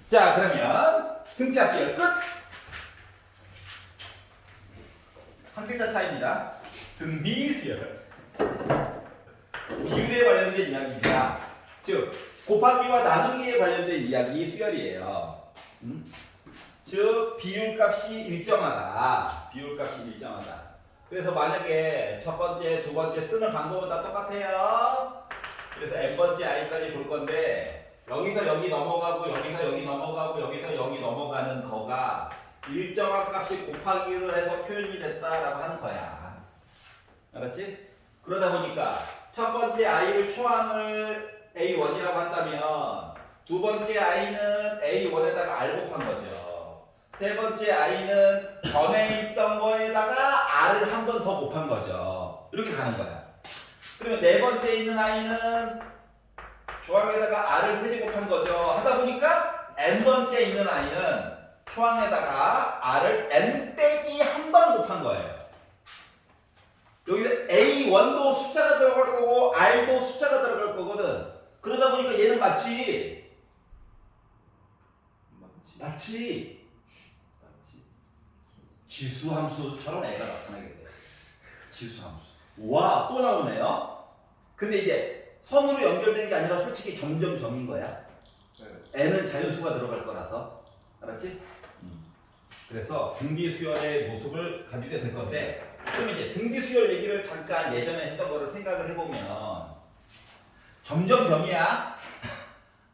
자, 그러면 등차 수열 끝. 한 글자 차이입니다. 등비 수열. 비율에 관련된 이야기입니다. 즉 곱하기와 나누기에 관련된 이야기 수열이에요. 즉 비율값이 일정하다. 비율값이 일정하다. 그래서 만약에 첫 번째, 두 번째 쓰는 방법은 다 똑같아요. 그래서 n번째 i까지 볼 건데 여기서 여기 넘어가고 여기서 여기 넘어가고 여기서 여기 넘어가는 거가 일정한 값이 곱하기로 해서 표현이 됐다라고 하는 거야. 알았지? 그러다 보니까 첫 번째 i를 초항을 a1이라고 한다면 두 번째 i는 a1에다가 r 곱한 거죠. 세 번째 i는 전에 있던 거에다가 r을 한 번 더 곱한 거죠. 이렇게 가는 거야. 그러면 네 번째 있는 i는 초항에다가 r을 세제 곱한 거죠. 하다 보니까 n번째 있는 i는 초항에다가 r을 n 빼기 한 번 곱한 거예요. 여기서 A1도 숫자가 들어갈 거고 R도 숫자가 들어갈 거거든. 그러다 보니까 얘는 마치 지수함수처럼 애가 나타나게 돼. 지수함수. 와, 또 나오네요. 근데 이제 선으로 연결된 게 아니라 솔직히 점점점인 거야. n은 자연수가 들어갈 거라서. 알았지? 그래서 등비수열의 모습을 가지게 될 건데, 그럼 이제 등비수열 얘기를 잠깐 예전에 했던 거를 생각을 해보면 점점점이야.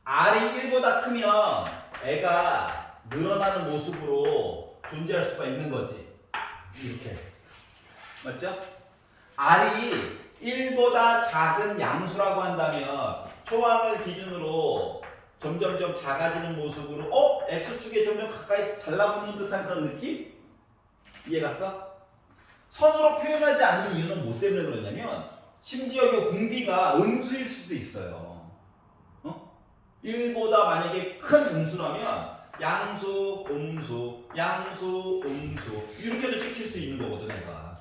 R이 1보다 크면 애가 늘어나는 모습으로 존재할 수가 있는 거지. 이렇게. 맞죠? R이 1보다 작은 양수라고 한다면 초항을 기준으로 점점점 작아지는 모습으로 X축에 점점 가까이 달라붙는 듯한 그런 느낌? 이해갔어? 선으로 표현하지 않는 이유는 뭐 때문에 그러냐면 심지어 이 공비가 음수일 수도 있어요. 1보다 만약에 큰 음수라면 양수, 음수, 양수, 음수 이렇게도 찍힐 수 있는 거거든 내가.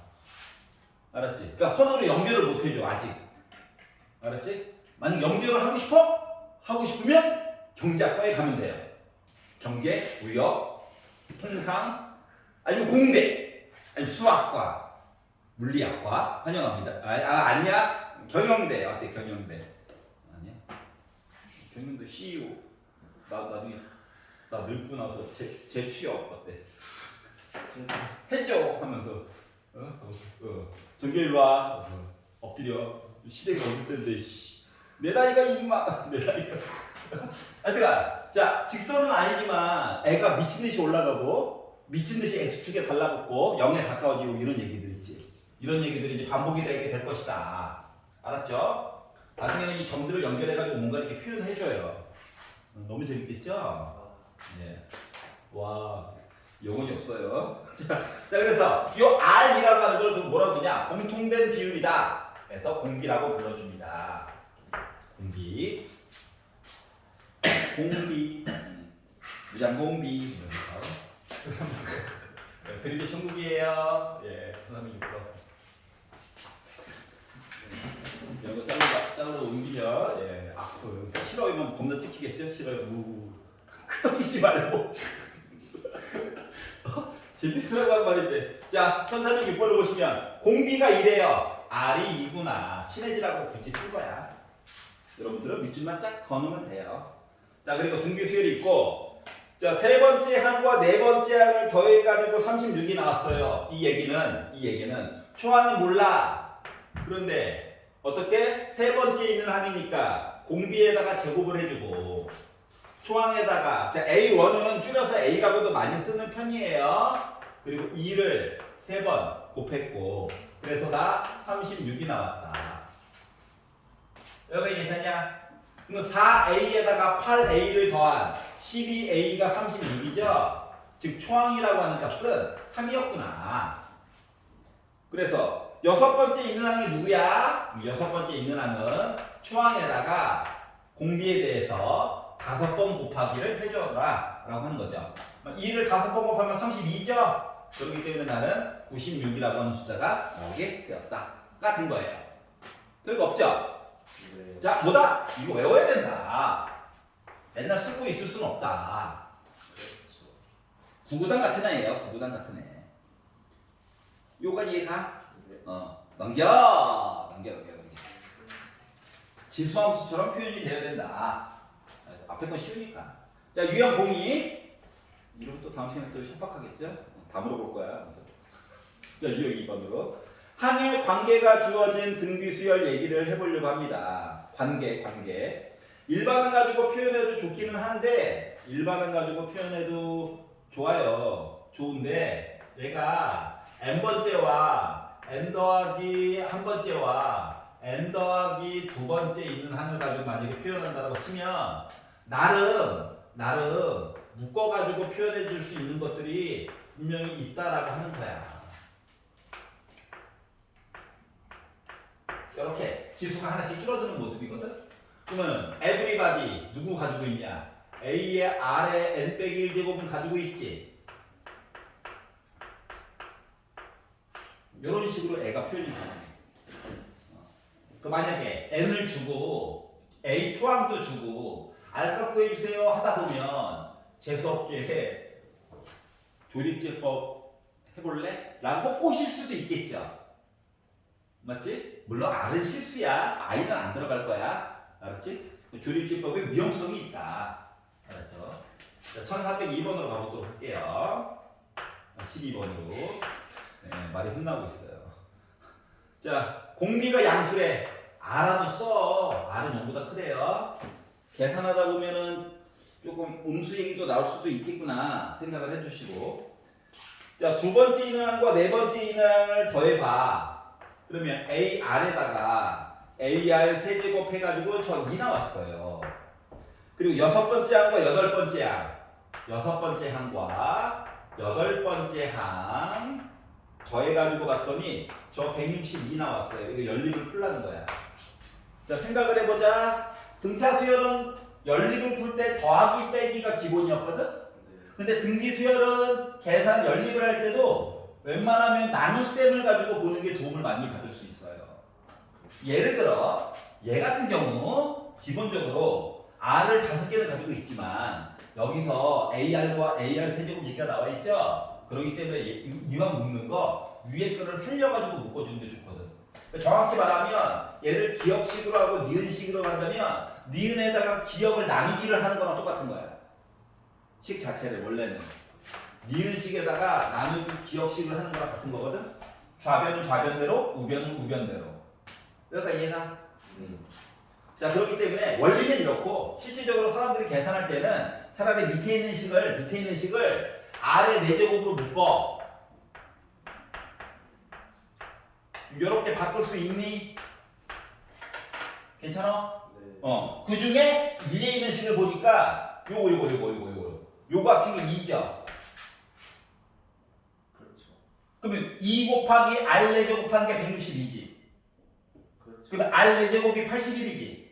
알았지? 그러니까 선으로 연결을 못 해줘 아직. 알았지? 만약 연결을 하고 싶어? 하고 싶으면 경제학과에 가면 돼요. 경제, 무역, 통상, 아니면 공대, 아니면 수학과, 물리학과 환영합니다. 아니야? 경영대 어때? 경영대 아니야? 경영대 CEO. 나중에 나 늙고 나서 제 취업 어때? 했죠? 하면서 정규 일로 와. 엎드려. 시대가 어느 때인데 내 나이가 임마. 내 나이가. 하여튼간 자 직선은 아니지만 애가 미친듯이 올라가고 미친듯이 X축에 달라붙고 0에 가까워지고 이런 얘기들 있지. 이런 얘기들이 이제 반복이 되게 될 것이다. 알았죠? 나중에는 이 점들을 연결해가지고 뭔가 이렇게 표현해줘요. 너무 재밌겠죠? 예. 와, 영혼이 없어요. 자, 그래서 이 R이라고 하는 걸 뭐라고 그러냐? 공통된 비율이다. 그래서 공비라고 불러줍니다. 공비. 공비. 무장공비. 드립이 천국이에요. 예, 336번. 이런 거 잘라서 옮기면, 예, 아프. 싫어하면 겁나 찍히겠죠? 싫어요. 끄덕이지 말고. 재밌으라고 한 말인데. 자, 1306번을 보시면, 공비가 이래요. R이 2구나. 친해지라고 굳이 쓴 거야. 여러분들은 밑줄만 쫙 거놓으면 돼요. 자, 그리고 등비 수열이 있고, 자, 세 번째 항과 네 번째 항을 더해가지고 36이 나왔어요. 이 얘기는 초항은 몰라. 그런데 어떻게? 세 번째 있는 항이니까 공비에다가 제곱을 해주고 초항에다가 자 A1은 줄여서 A라고도 많이 쓰는 편이에요. 그리고 2를 3번 곱했고 그래서 나 36이 나왔다. 여기 괜찮냐? 그럼 4A에다가 8A를 더한 12A가 36이죠? 즉 초항이라고 하는 값은 3이었구나. 그래서 여섯 번째 있는 항이 누구야? 여섯 번째 있는 항은 초항에다가 공비에 대해서 5번 곱하기를 해줘라 라고 하는 거죠. 2를 5번 곱하면 32죠? 그렇기 때문에 나는 96이라고 하는 숫자가 나오게 되었다 같은 거예요. 별거 없죠? 자, 뭐다? 이거 외워야 된다. 맨날 쓰고 있을 순 없다. 그렇죠. 구구단 같은 애예요. 구구단 같은 애. 요까지 이해가? 네. 넘겨. 지수함수처럼 표현이 되어야 된다. 앞에 건 쉬우니까. 자, 유형 공이. 이러면 또 다음 시간에 또 협박하겠죠? 다 물어볼 거야. 자, 유형 2번으로. 항의 관계가 주어진 등비수열 얘기를 해보려고 합니다. 관계. 일반항 가지고 표현해도 좋기는 한데, 일반항 가지고 표현해도 좋아요. 좋은데, 얘가 n번째와 n 더하기 한 번째와 n 더하기 두 번째 있는 항을 가지고 만약에 표현한다고 치면, 나름 묶어가지고 표현해 줄 수 있는 것들이 분명히 있다라고 하는 거야. 이렇게 지수가 하나씩 줄어드는 모습이거든. 그러면 everybody 누구 가지고 있냐? A의 R의 n 빼기 1제곱은 가지고 있지. 이런 식으로 애가 표현이 가능해. 그 만약에 n을 주고 A 초항도 주고 R값 구해주세요 하다 보면 재수없게 조립제법 해볼래? 라고 꼬실 수도 있겠죠. 맞지? 물론 R은 실수야. I는 안 들어갈 거야. 알았지? 조립제법에 위험성이 있다. 알았죠? 자, 1402번으로 가보도록 할게요. 12번으로. 네, 말이 혼나고 있어요. 자, 공비가 양수래. R라도 써. R은 0보다 크대요. 계산하다 보면은 조금 음수 얘기도 나올 수도 있겠구나 생각을 해주시고. 자, 두 번째 인항과 네 번째 인항을 더해봐. 그러면 AR에다가 AR 세제곱 해가지고 저 2 나왔어요. 그리고 여섯 번째 항과 여덟 번째 항. 여섯 번째 항과 여덟 번째 항 더해가지고 봤더니 저 162 나왔어요. 이거 연립을 풀라는 거야. 자, 생각을 해보자. 등차 수열은 연립을 풀 때 더하기 빼기가 기본이었거든? 근데 등비 수열은 계산 연립을 할 때도 웬만하면 나눗셈을 가지고 보는 게 도움을 많이 받을 수 있어요. 예를 들어 얘 같은 경우 기본적으로 R을 5개를 가지고 있지만 여기서 AR과 AR 세제곱 얘기가 나와 있죠? 그렇기 때문에 이왕 묶는 거 위에 거를 살려가지고 묶어주는 게 좋거든. 정확히 말하면 얘를 기억식으로 하고 니은식으로 한다면 니은에다가 기억을 나누기를 하는 거랑 똑같은 거야. 식 자체를 원래는 니은식에다가 나누기 기억식을 하는 거랑 같은 거거든. 좌변은 좌변대로, 우변은 우변대로. 그러니까 이해가? 자, 그렇기 때문에 원리는 이렇고 실질적으로 사람들이 계산할 때는 차라리 밑에 있는 식을 아래 4제곱으로 묶어. 이렇게 바꿀 수 있니? 괜찮아? 네. 그 중에 위에 있는 식을 보니까 요거 합친 게 2죠. 그렇죠. 그러면 2 곱하기 R4제곱 한 게 162지. 그렇죠. 그러면 R4제곱이 81이지.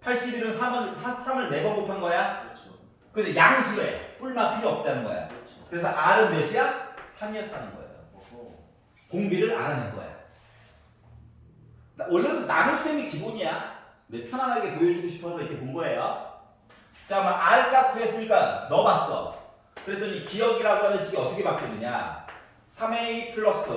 81은 3을 4번 곱한 거야. 그렇죠. 근데 양수에 뿔만 필요 없다는 거야. 그렇죠. 그래서 R은 몇이야? 3이었다는 거예요. 어허. 공비를 알아낸 거야. 원래는 나눗셈이 기본이야. 내 편안하게 보여주고 싶어서 이렇게 본 거예요. 자, 그럼 R값 구했으니까 넣어봤어. 그랬더니 기억이라고 하는 식이 어떻게 바뀌느냐. 3A 플러스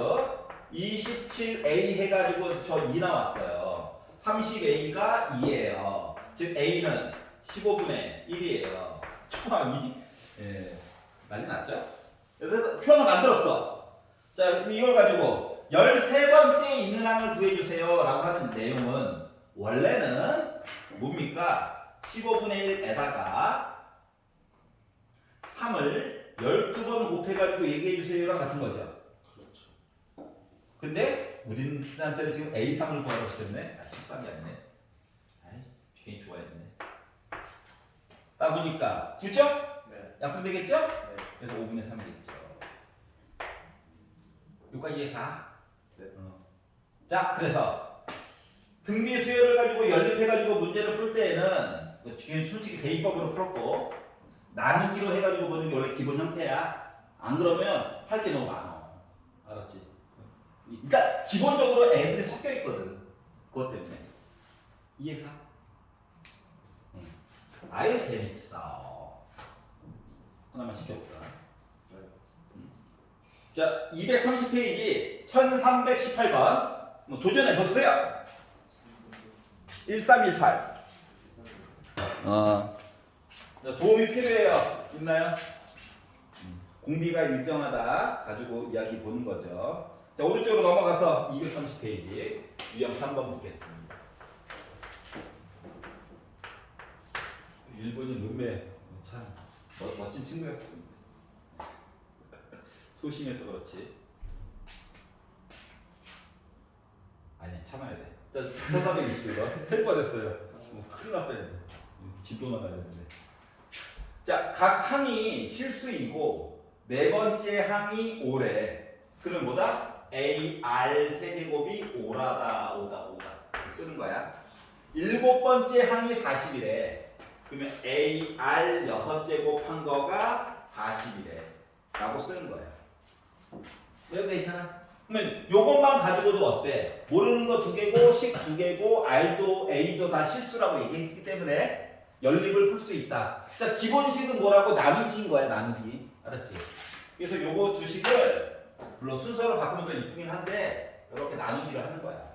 27A 해가지고 저 2 나왔어요. 30A가 2예요. 즉 A는 15분의 1이에요. 초항이 난리 났죠? 그래서 표현을 만들었어. 자, 그럼 이걸 가지고 13번째 있는 항을 구해주세요 라고 하는 내용은 원래는 뭡니까? 15분의 1에다가 3을 12번 곱해가지고 얘기해주세요랑 같은 거죠. 그렇죠. 근데 우리한테는 지금 A3을 구하라고 시켰네. 13이 아니네. 아이, 괜히 좋아했네. 따보니까 9죠? 네. 약분되겠죠? 네. 그래서 5분의 3이겠죠. 여기까지 이해가? 네. 자, 그래서 등비 수열을 가지고 연립해가지고 문제를 풀 때에는 지금 솔직히 대입법으로 풀었고 나누기로 해가지고 보는 게 원래 기본 형태야. 안 그러면 할 게 너무 많아. 알았지? 그러니까 기본적으로 애들이 섞여 있거든. 그것 때문에. 이해가? 아유 재밌어. 하나만 시켜볼까? 자, 230페이지 1318번 뭐 도전해 보세요. 1318. 도움이 필요해요. 있나요? 공비가 일정하다 가지고 이야기 보는 거죠. 자, 오른쪽으로 넘어가서 230페이지 유형 3번 보겠습니다. 일본인 룸메 참 멋진 친구였습니다. 소심해서 그렇지. 아니야, 참아야 돼. 자, 1420번 할 뻔했어요. 큰일 날 뻔했네. 진도 나가야 되는데. 자, 각 항이 실수이고 네 번째 항이 오래. 그러면 뭐다? AR 세제곱이 오라다. 이렇게 쓰는 거야. 일곱 번째 항이 40이래. 그러면 AR 여섯 제곱 한 거가 40이래. 라고 쓰는 거야. 여기 괜찮아? 그러면 요것만 가지고도 어때? 모르는 거 2개고 식 2개고 R도 A도 다 실수라고 얘기했기 때문에 연립을 풀 수 있다. 자, 기본식은 뭐라고? 나누기인 거야, 나누기. 알았지? 그래서 요거 두 식을 물론 순서를 바꾸면 더 이쁘긴 한데 이렇게 나누기를 하는 거야.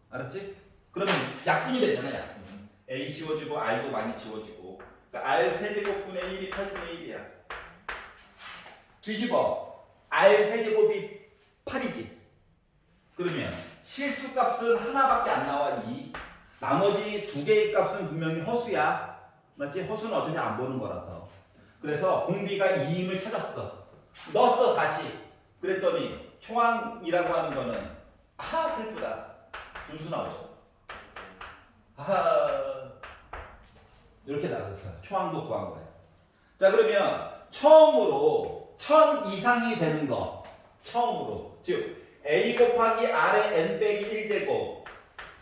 알았지? 그러면 약분이 되잖아, 약분. A 지워지고 R도 많이 지워지고. 그러니까 R 세제곱분의 1이 8분의 1이야. 뒤집어. R 세제곱이 8이지. 그러면 실수값은 하나밖에 안 나와. 2. 나머지 2개의 값은 분명히 허수야. 맞지? 허수는 어차피 안 보는 거라서. 그래서 공비가 2임을 찾았어. 넣었어, 다시. 그랬더니 초항이라고 하는 거는 아하, 슬프다. 분수 나오죠. 아하. 이렇게 나와서 초항도 구한 거야. 자, 그러면 처음으로 1000 이상이 되는 거. 처음으로. 즉 A 곱하기 R의 N 빼기 1제곱.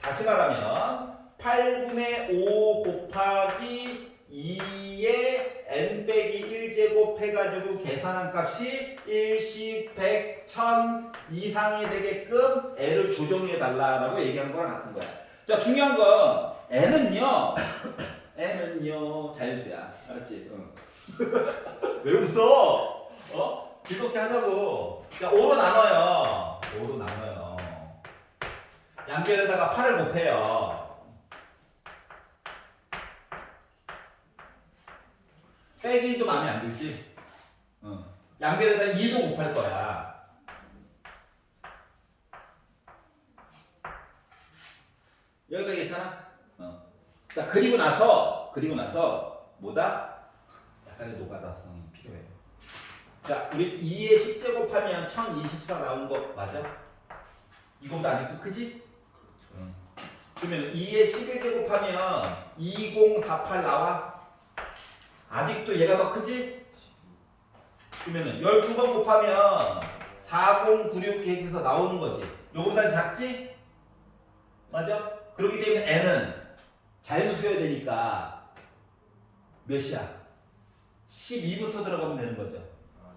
다시 말하면 8분의 5 곱하기 2의 N 빼기 1제곱 해가지고 계산한 값이 1, 10, 100, 1000 이상이 되게끔 L을 조정해 달라라고 얘기한 거랑 같은 거야. 자, 중요한 건 N은요 자연수야. 알았지? 응. 왜 웃어? 즐겁게 하자고. 자, 5로 나눠요. 양변에다가 8을 곱해요. 빼기 1도 마음에 안 들지? 양변에다 2도 곱할 거야. 여기가 괜찮아? 자, 그리고 나서 뭐다? 약간의 노가다성이 필요해. 자, 우리 2의 10제곱 하면 1024 나온 거 맞아? 이거보다 아직도 크지? 그러면 2의 11제곱 하면 2048 나와? 아직도 얘가 더 크지? 그러면 12번 곱하면 4096 계획해서 나오는 거지. 요거보다 작지? 맞아? 그렇기 때문에 N은 자연수여야 되니까 몇이야? 12부터 들어가면 되는 거죠.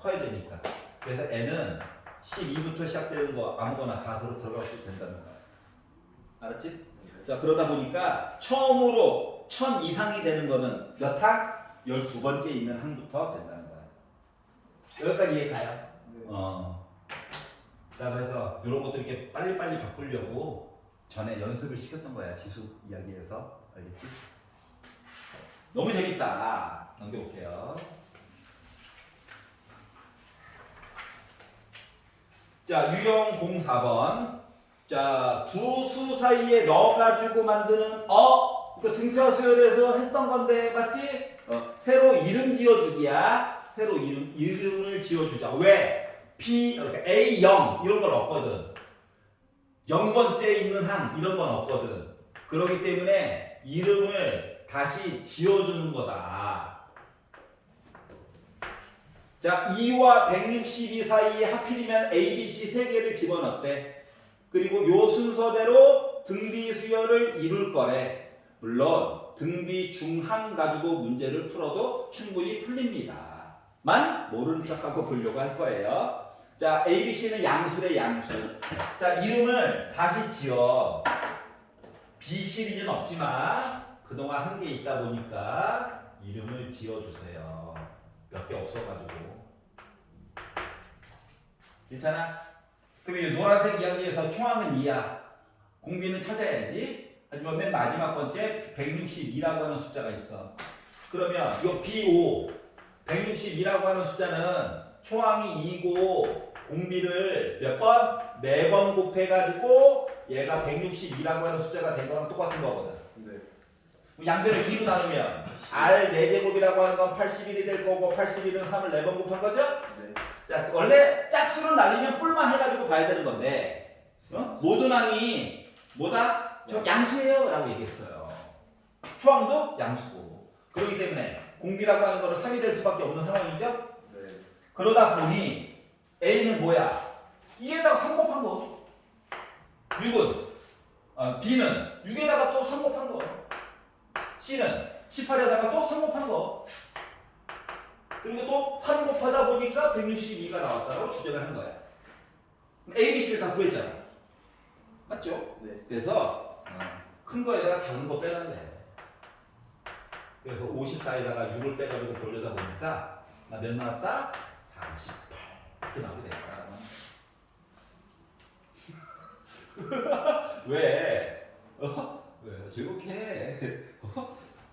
커야 되니까. 그래서 N은 12부터 시작되는 거 아무거나 다 들어갈 수 된다는 거야. 알았지? 자, 그러다 보니까 처음으로 1000 이상이 되는 거는 몇 항? 12번째 있는 항부터 된다는 거야. 여기까지 이해가요? 네. 자, 그래서 이런 것도 이렇게 빨리빨리 바꾸려고 전에 연습을 시켰던 거야. 지수 이야기에서. 알겠지? 너무 재밌다. 넘겨볼게요. 자, 유형 04번. 자, 두 수 사이에 넣어가지고 만드는 이거 등차 수열에서 했던 건데 맞지? 새로 이름 지어주기야. 새로 이름을 지어주자. 왜? B, A, 0 이런 건 없거든. 0번째 있는 항 이런 건 없거든. 그렇기 때문에 이름을 다시 지어주는 거다. 자, 2와 162 사이에 하필이면 A, B, C 3개를 집어넣대. 그리고 요 순서대로 등비 수열을 이룰 거래. 물론 등비 중항 가지고 문제를 풀어도 충분히 풀립니다. 만 모르는 척하고 보려고 할 거예요. 자, A, B, C는 양수래, 양수. 자, 이름을 다시 지어. B 시리즈는 없지만 그동안 한 게 있다 보니까 이름을 지어주세요. 몇 개 없어가지고. 괜찮아? 그럼 이 노란색 이야기에서 총항은 2야. 공비는 찾아야지. 하지만 맨 마지막 번째 162라고 하는 숫자가 있어. 그러면 이 B5 162라고 하는 숫자는 총항이 2고 공비를 몇 번? 4번 곱해가지고 얘가 162라고 하는 숫자가 된 거랑 똑같은 거거든. 네. 양변을 2로 나누면 R 4제곱이라고 하는 건 81이 될 거고 81은 3을 4번 곱한 거죠? 네. 자, 원래 짝수를 날리면 뿔만 해가지고 가야 되는 건데 모든 항이 뭐다? 저 양수예요 라고 얘기했어요. 초항도 양수고. 그렇기 때문에 공비라고 하는 거는 3이 될 수밖에 없는 상황이죠? 네. 그러다 보니 A는 뭐야? 2에다가 3 곱한 거. 6은 B는 6에다가 또 3 곱한 거. C는 18에다가 또 3 곱한 거. 그리고 또 3 곱하다 보니까 162가 나왔다고 주장을 한 거야. A, B, C를 다 구했잖아. 맞죠? 네. 그래서 큰 거에다가 작은 거 빼달래. 그래서 54에다가 6을 빼가지고 돌려다 보니까 나 몇 나왔다? 48 이렇게 나오게 되겠다. 왜? 왜? 즐겁게.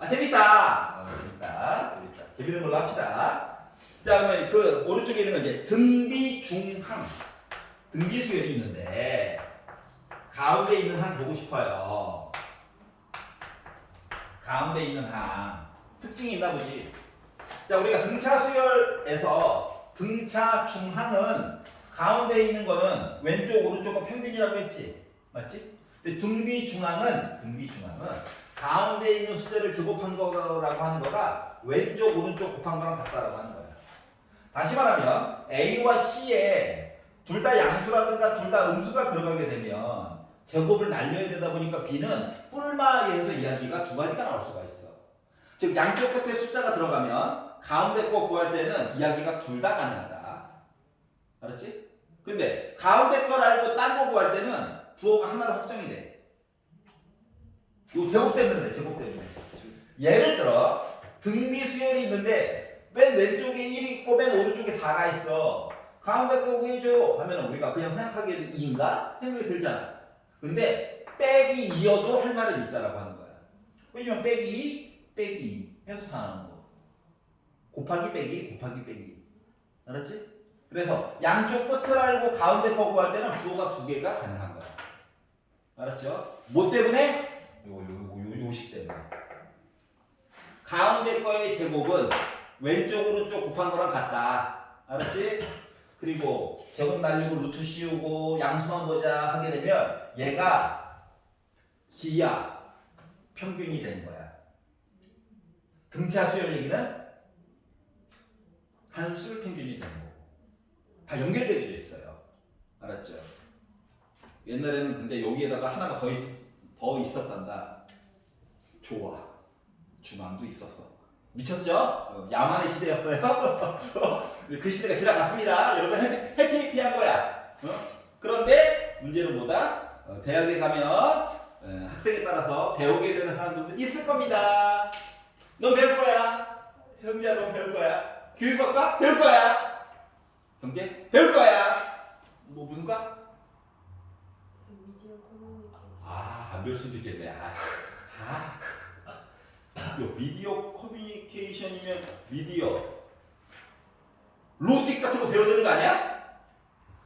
재밌다. 재밌다. 재밌는 걸로 합시다. 자, 그러면 그 오른쪽에 있는 건 이제 등비 중항. 등비 수열이 있는데 가운데 있는 항 보고 싶어요. 가운데 있는 항. 특징이 있나 보지. 자, 우리가 등차 수열에서 등차 중항은 가운데 있는 거는 왼쪽 오른쪽과 평균이라고 했지. 맞지? 근데 등비 중항은 가운데 있는 숫자를 제곱한 거라고 하는 거가 왼쪽 오른쪽 곱한 거랑 같다라고 하는 거야. 다시 말하면 A와 C에 둘 다 양수라든가 둘 다 음수가 들어가게 되면 제곱을 날려야 되다 보니까 B는 뿔마에서 이야기가 두 가지가 나올 수가 있어. 즉 양쪽 끝에 숫자가 들어가면 가운데 거 구할 때는 이야기가 둘 다 가능하다. 알았지? 근데 가운데 걸 알고 딴 거 구할 때는 부호가 하나로 확정이 돼. 요 제곱 때문에 그래, 제곱 때문에. 예를 들어 등비 수열이 있는데 맨 왼쪽에 1이 있고 맨 오른쪽에 4가 있어. 가운데 거 구해줘 하면 우리가 그냥 생각하기에도 2인가? 생각이 들잖아. 근데 빼기 2여도 할 말은 있다라고 하는 거야. 왜냐면 빼기 2 해서 4 나오는 거. 곱하기 빼기 알았지? 그래서 양쪽 끝을 알고 가운데 거 구할 때는 부호가 두 개가 가능한 거야. 알았죠? 뭐 때문에? 요식 때문에. 가운데 거의 제곱은 왼쪽 오른쪽 곱한 거랑 같다. 알았지? 그리고 제곱 날리고 루트 씌우고 양수만 보자 하게 되면 얘가 기하 평균이 되는 거야. 등차 수열 얘기는 산술 평균이 되는 거고. 다 연결되어 있어요. 알았죠? 옛날에는 근데 여기에다가 하나가 더 있었단다. 좋아. 중앙도 있었어. 미쳤죠? 야만의 시대였어요. 그 시대가 지나갔습니다. 여러분 해피해피한 거야. 그런데 문제는 뭐다? 대학에 가면 학생에 따라서 배우게 되는 사람들도 있을 겁니다. 넌 배울 거야. 형제야, 넌 배울 거야. 교육학과 배울 거야. 경제 배울 거야. 뭐 무슨 과? 미디어 커뮤니케이션. 안 배울 수도 있겠네. 미디어 커뮤니케이션이면 미디어 로직 같은 거 배워야 되는 거 아니야?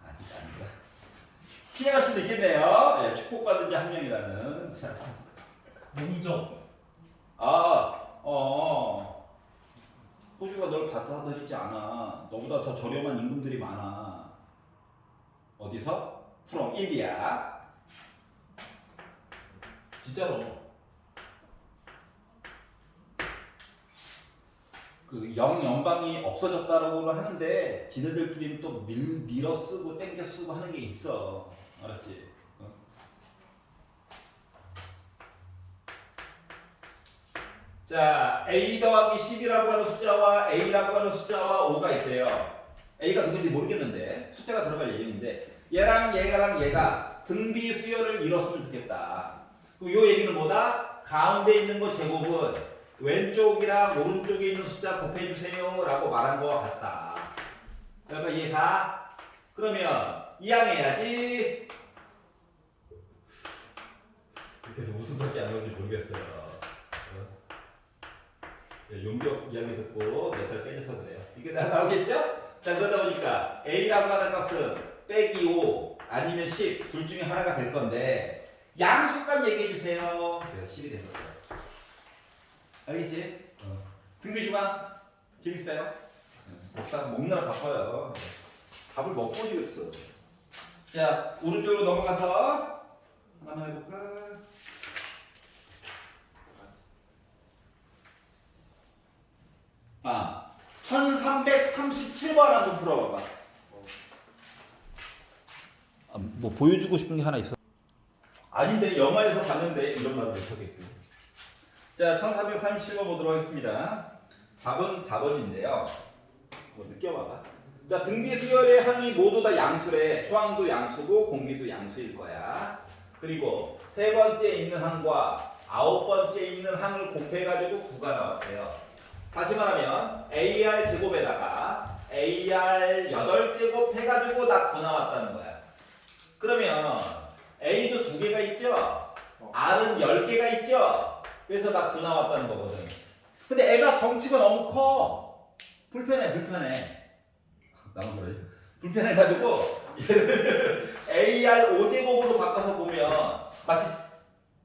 아니다. 피해갈 수도 있겠네요. 예, 축복받은 자 한 명이라는. 자, 농정. 호주가 널 받아들이지 않아. 너보다 더 저렴한 임금들이 많아. 어디서? From India. 진짜로. 그 영연방이 없어졌다라고 하는데 지네들끼리는 또 밀어 쓰고 땡겨 쓰고 하는 게 있어. 알았지? 자, A 더하기 10이라고 하는 숫자와 A라고 하는 숫자와 5가 있대요. A가 누군지 모르겠는데 숫자가 들어갈 예정인데 얘랑 얘가 등비 수열을 이뤘으면 좋겠다. 그럼 이 얘기는 뭐다? 가운데 있는 거 제곱은 왼쪽이랑 오른쪽에 있는 숫자 곱해주세요 라고 말한 거와 같다. 그러니까 이해가? 그러면 이항해야지. 이렇게 해서 무슨 밖에 안 나오는지 모르겠어요. 용격 이야기 듣고 몇 달 빼져서 그래요. 이게 다 나오겠죠? 자, 그러다 보니까 A라고 하는 값은 빼기 5 아니면 10 둘 중에 하나가 될 건데 양수값 얘기해 주세요. 그래서 10이 되는 거예요. 알겠지? 등비 중앙 재밌어요? 먹느라 바빠요. 밥을 먹고 오겠어. 자, 오른쪽으로 넘어가서 하나만 해볼까? 1337번 한번 풀어봐봐. 뭐 보여주고 싶은 게 하나 있어? 아닌데 영화에서 봤는데 이런 말을 못하겠고. 자, 1337번 보도록 하겠습니다. 답은 4번인데요. 뭐 느껴봐봐. 자, 등비 수열의 항이 모두 다 양수래. 초항도 양수고 공비도 양수일 거야. 그리고 세 번째 있는 항과 아홉 번째 있는 항을 곱해가지고 9가 나왔대요. 다시 말하면 AR 제곱에다가 AR 8제곱 해가지고 다 9 나왔다는 거야. 그러면 A도 2개가 있죠? R은 10개가 있죠? 그래서 다 9 나왔다는 거거든. 근데 애가 덩치가 너무 커. 불편해. 나만 그러지? 불편해가지고 얘를 AR 5제곱으로 바꿔서 보면 마치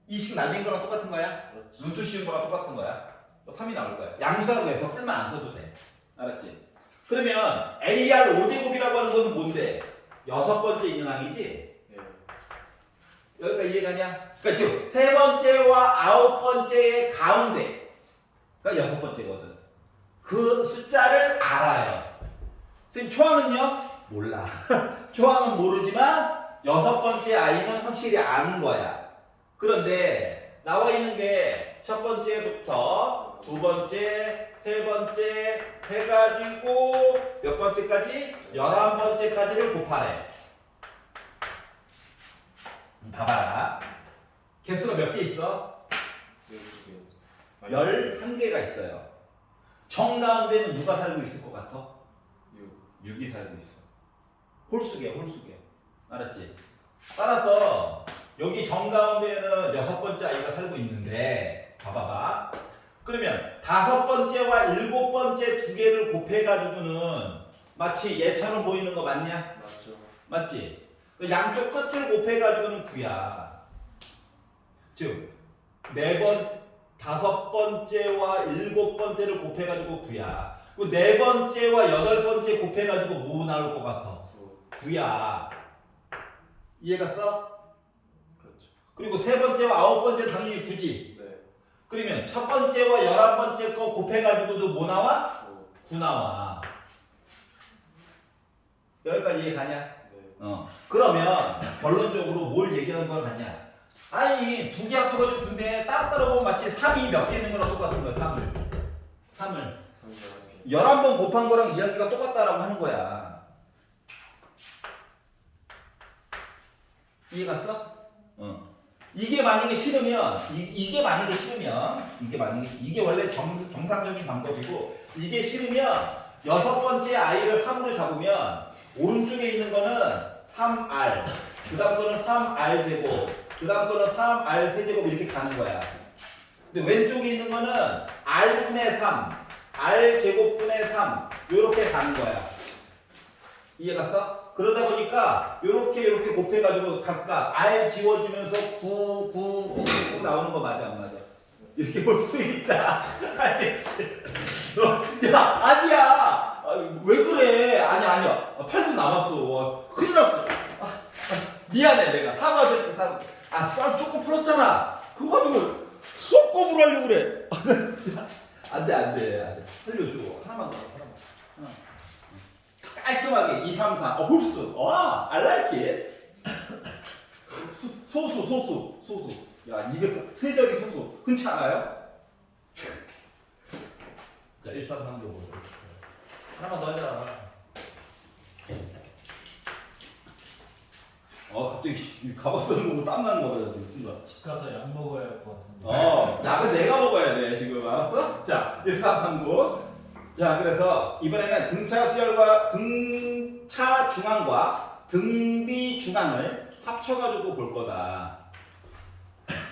20 날린 거랑 똑같은 거야? 그렇지. 루트 씌운 거랑 똑같은 거야? 3이 나올 거야. 양수라고 해서 풀만 안 써도 돼. 알았지? 그러면 AR 5제곱이라고 하는 거는 뭔데? 여섯 번째 있는 항이지? 예. 여기까지 이해가냐? 그러니까 즉, 세 번째와 아홉 번째의 가운데. 그러니까 여섯 번째거든. 그 숫자를 알아요. 선생님, 초항은요? 몰라. 초항은 모르지만 여섯 번째 아이는 확실히 아는 거야. 그런데 나와 있는 게 첫 번째부터 두 번째, 세 번째 해가지고 몇 번째까지? 11번째까지를 곱하래. 봐봐라. 개수가 몇 개 있어? 11개가 있어요. 정 가운데는 누가 살고 있을 것 같아? 6이 살고 있어. 홀수개야. 알았지? 따라서 여기 정 가운데에는 여섯 번째 아이가 살고 있는데 봐봐봐. 그러면 다섯 번째와 일곱 번째 두 개를 곱해가지고는 마치 얘처럼 보이는 거 맞냐? 맞죠. 맞지? 그 양쪽 끝을 곱해가지고는 9야. 즉, 다섯 번째와 일곱 번째를 곱해가지고 9야. 그 네 번째와 여덟 번째 곱해가지고 뭐 나올 것 같아? 9야. 이해갔어? 그렇죠. 그리고 세 번째와 아홉 번째 당연히 9지. 네. 그러면 첫 번째와 11번째 거 곱해가지고도 뭐 나와? 9 나와. 여기까지 이해가냐? 네. 그러면 결론적으로 뭘 얘기하는 거 같냐? 아니, 두 개 합쳐가지고 근데 따로따로 보면 마치 3이 몇 개 있는 거랑 똑같은 거야, 3을. 3 11번 곱한 거랑 이야기가 똑같다라고 하는 거야. 이해갔어? 이게 만약에 싫으면 이게 원래 정상적인 방법이고 이게 싫으면 여섯 번째 아이를 3으로 잡으면 오른쪽에 있는 거는 3R 그 다음 거는 3R 제곱 그 다음 거는 3R 세제곱 이렇게 가는 거야. 근데 왼쪽에 있는 거는 R분의 3 R 제곱분의 3 이렇게 가는 거야. 이해갔어? 그러다 보니까 이렇게 곱해가지고 각각 R 지워지면서 9 나오는 거 맞아 안 맞아? 이렇게 볼 수 있다. 알겠지? 야 아니야. 왜 그래? 아니야. 8분 남았어. 큰일 났어. 미안해 내가 사과할게 사과. 쌀 조금 풀었잖아. 그거 가지고 수업 공부를 하려고 그래. 진짜 안돼. 살려줘. 하나만 더. 깔끔하게 2, 3, 4 홀수 I like it. 소수 야 203자리 소수 흔치 않아요? 자 1, 3, 3도 보자. 하나만 더 하자. 갑자기 가방 쓰는 거고 땀 나는 거야 지금 순간. 집 가서 약 먹어야 할 것 같은데. 약은 내가 먹어야 돼 지금 알았어? 자 1339. 자 그래서 이번에는 등차 수열과 등차 중앙과 등비 중앙을 합쳐가지고 볼 거다.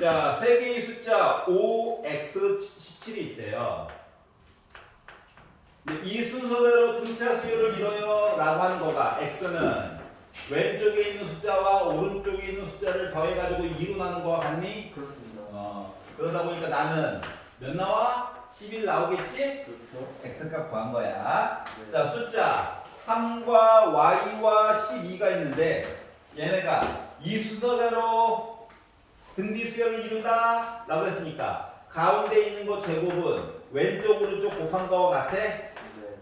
자 세 개의 숫자 5x17이 있대요. 이 순서대로 등차 수열을 이뤄요 라고 하는 거가 x는 왼쪽에 있는 숫자와 오른쪽에 있는 숫자를 더해가지고 2로 나눈 거와 같니? 그렇습니다. 그러다 보니까 나는 몇 나와? 11 나오겠지? 그렇죠. x값 구한 거야. 네. 자 숫자 3과 y와 12가 있는데 얘네가 이 순서대로 등비 수열을 이룬다 라고 했으니까 가운데 있는 거 제곱은 왼쪽 오른쪽 곱한 거와 같아? 네.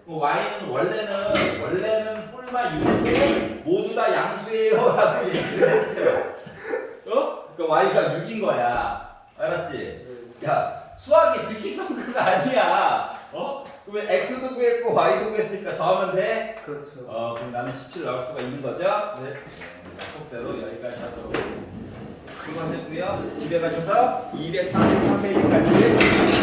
y는 원래는 뿔만 6인데 모두 다 양수예요 라고 얘기를 했죠. 그러니까 y가 6인 거야. 알았지? 네. 야 수학이 듣기 평가가 아니야. 그러면 x도 구했고 y도 구했으니까 더하면 돼? 그렇죠. 그럼 나는 17 나올 수가 있는 거죠? 네. 약속대로 여기까지 하도록 수고하셨고요. 집에 가셔서 233페이지까지